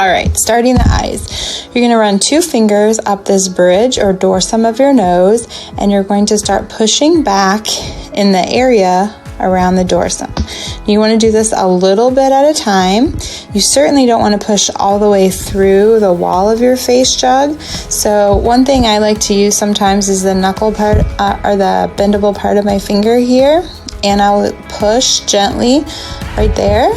All right, starting the eyes. You're going to run 2 fingers up this bridge or dorsum of your nose, and you're going to start pushing back in the area around the dorsum. You want to do this a little bit at a time. You certainly don't want to push all the way through the wall of your face jug. So one thing I like to use sometimes is the knuckle part or the bendable part of my finger here, and I'll push gently right there.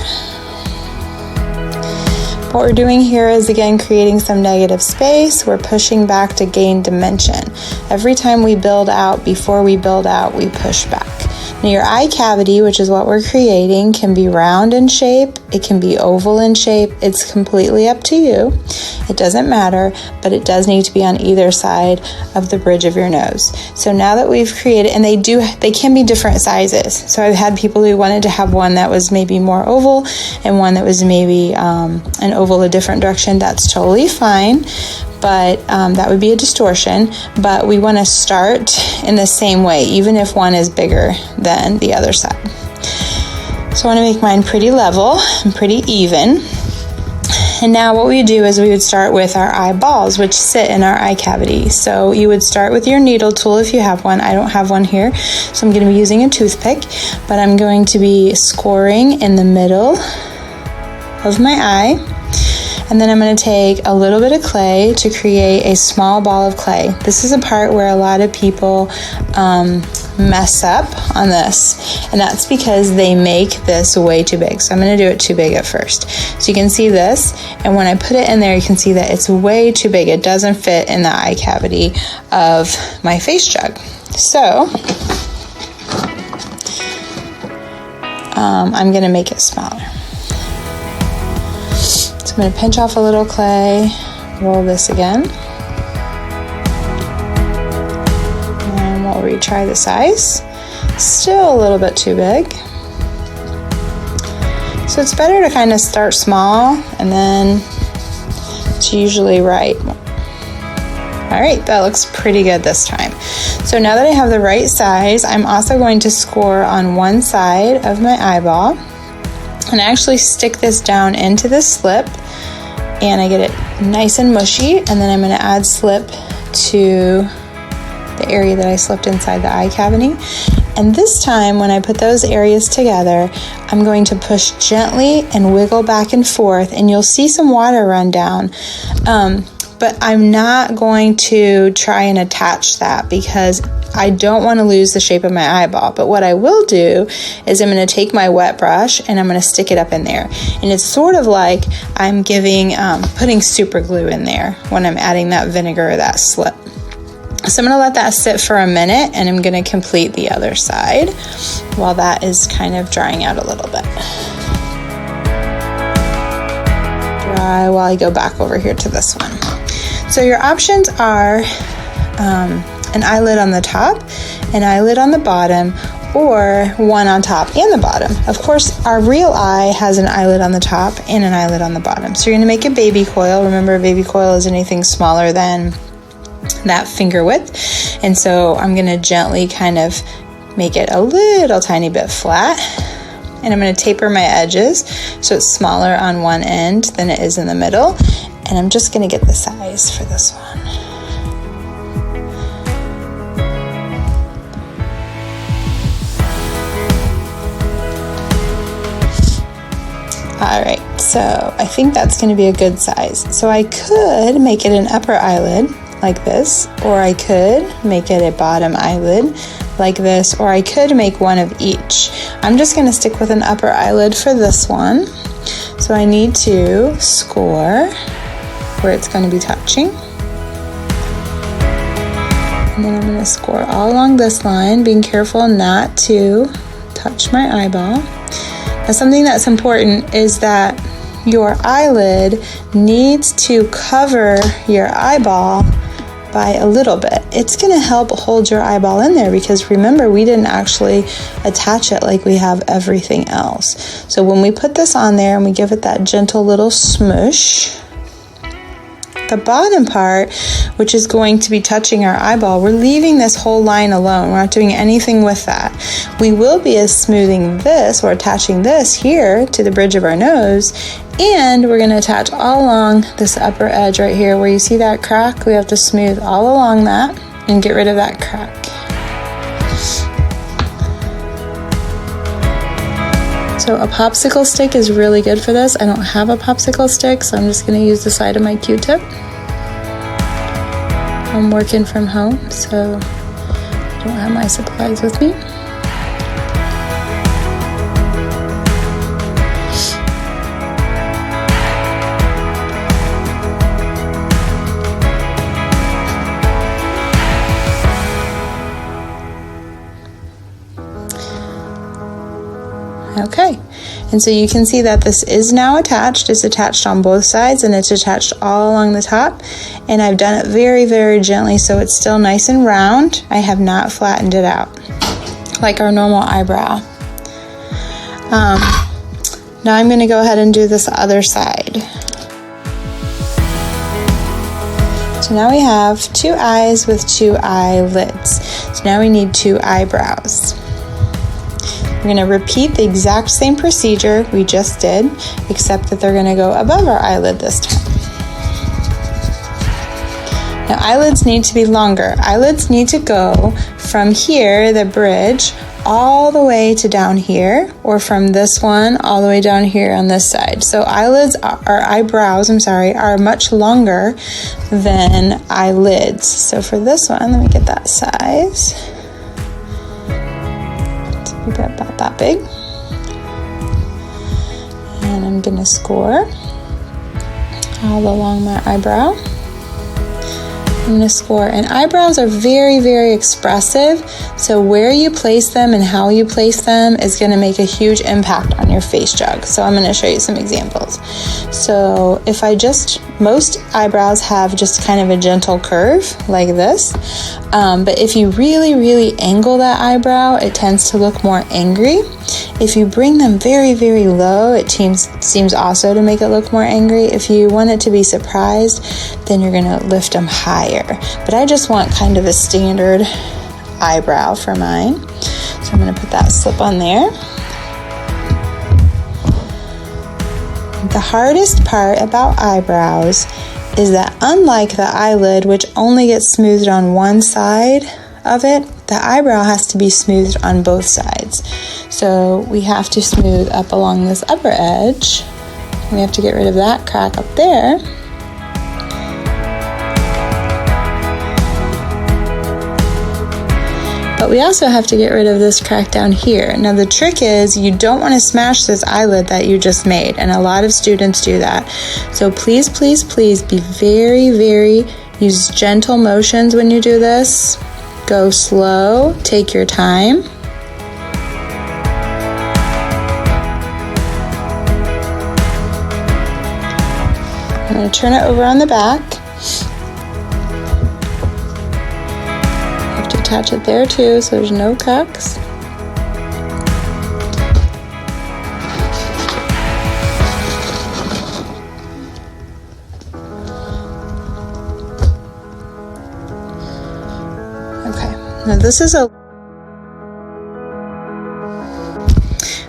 What we're doing here is again creating some negative space. We're pushing back to gain dimension. Every time we build out, before we build out, we push back. Now your eye cavity, which is what we're creating, can be round in shape, it can be oval in shape. It's completely up to you. It doesn't matter, but it does need to be on either side of the bridge of your nose. So now that we've created, and they can be different sizes. So I've had people who wanted to have one that was maybe more oval and one that was maybe an oval a different direction. That's totally fine. But that would be a distortion, but we want to start in the same way, even if one is bigger than the other side. So I want to make mine pretty level and pretty even. And now what we do is we would start with our eyeballs, which sit in our eye cavity. So you would start with your needle tool if you have one. I don't have one here, so I'm going to be using a toothpick, but I'm going to be scoring in the middle of my eye. And then I'm going to take a little bit of clay to create a small ball of clay. This is a part where a lot of people mess up on this, and that's because they make this way too big. So I'm going to do it too big at first. So you can see this, and when I put it in there, you can see that it's way too big. It doesn't fit in the eye cavity of my face jug. So I'm going to make it smaller. I'm going to pinch off a little clay, roll this again, and we'll retry the size. Still a little bit too big. So it's better to kind of start small, and then it's usually right. All right, that looks pretty good this time. So now that I have the right size, I'm also going to score on one side of my eyeball, and I actually stick this down into the slip, and I get it nice and mushy, and then I'm going to add slip to the area that I slipped inside the eye cavity. And this time when I put those areas together, I'm going to push gently and wiggle back and forth, and you'll see some water run down. But I'm not going to try and attach that because I don't want to lose the shape of my eyeball. But what I will do is I'm going to take my wet brush and I'm going to stick it up in there. And it's sort of like I'm putting super glue in there when I'm adding that vinegar or that slip. So I'm going to let that sit for a minute, and I'm going to complete the other side while that is kind of drying out a little bit. Dry while I go back over here to this one. So your options are an eyelid on the top, an eyelid on the bottom, or one on top and the bottom. Of course, our real eye has an eyelid on the top and an eyelid on the bottom. So you're going to make a baby coil. Remember, a baby coil is anything smaller than that finger width. And so I'm going to gently kind of make it a little tiny bit flat. And I'm going to taper my edges so it's smaller on one end than it is in the middle. And I'm just going to get the size for this one. All right, so I think that's going to be a good size. So I could make it an upper eyelid like this, or I could make it a bottom eyelid like this, or I could make one of each. I'm just going to stick with an upper eyelid for this one. So I need to score where it's going to be touching. And then I'm going to score all along this line, being careful not to touch my eyeball. Now, something that's important is that your eyelid needs to cover your eyeball by a little bit. It's going to help hold your eyeball in there because remember, we didn't actually attach it like we have everything else. So when we put this on there and we give it that gentle little smoosh, The bottom part, which is going to be touching our eyeball, we're leaving this whole line alone. We're not doing anything with that. We will be smoothing this or attaching this here to the bridge of our nose, and we're going to attach all along this upper edge right here where you see that crack. We have to smooth all along that and get rid of that crack. So a popsicle stick is really good for this. I don't have a popsicle stick, so I'm just going to use the side of my Q-tip. I'm working from home, so I don't have my supplies with me. Okay, and so you can see that this is now attached. It's attached on both sides, and it's attached all along the top, and I've done it very, very gently so it's still nice and round. I have not flattened it out like our normal eyebrow. Now I'm going to go ahead and do this other side. So now we have 2 eyes with 2 eyelids. So now we need 2 eyebrows. We're going to repeat the exact same procedure we just did, except that they're going to go above our eyelid this time. Now eyelids need to be longer. Eyelids need to go from here, the bridge, all the way to down here, or from this one all the way down here on this side. So eyebrows are much longer than eyelids. So for this one, let me get that size. About that big, and I'm going to score all along my eyebrow. I'm going to score, and eyebrows are very, very expressive, so where you place them and how you place them is going to make a huge impact on your face jug. So I'm going to show you some examples. So if most eyebrows have just kind of a gentle curve like this, but if you really, really angle that eyebrow, it tends to look more angry. If you bring them very, very low, it seems also to make it look more angry. If you want it to be surprised, then you're going to lift them higher. But I just want kind of a standard eyebrow for mine. So I'm going to put that slip on there. The hardest part about eyebrows is that unlike the eyelid, which only gets smoothed on one side of it, the eyebrow has to be smoothed on both sides. So we have to smooth up along this upper edge. We have to get rid of that crack up there. But we also have to get rid of this crack down here. Now the trick is you don't want to smash this eyelid that you just made, and a lot of students do that. So please, please, please be very, very, use gentle motions when you do this. Go slow, take your time. I'm going to turn it over on the back. Have to attach it there too so there's no cracks. Now this is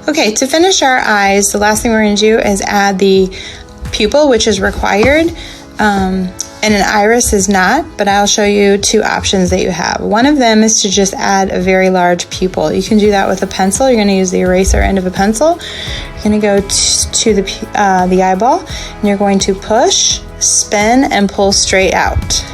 Okay, to finish our eyes, the last thing we're going to do is add the pupil, which is required, and an iris is not, but I'll show you 2 options that you have. One of them is to just add a very large pupil. You can do that with a pencil. You're going to use the eraser end of a pencil. You're going to go to the eyeball, and you're going to push, spin, and pull straight out.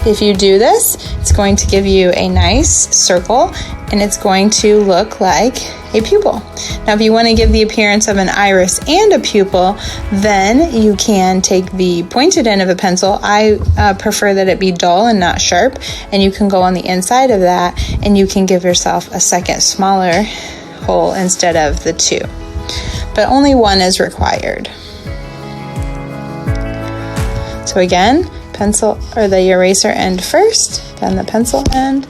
If you do this, it's going to give you a nice circle, and it's going to look like a pupil. Now, if you want to give the appearance of an iris and a pupil, then you can take the pointed end of a pencil. I prefer that it be dull and not sharp, and you can go on the inside of that, and you can give yourself a second smaller hole instead of the 2. But only 1 is required. So again, pencil or the eraser end first, then the pencil end,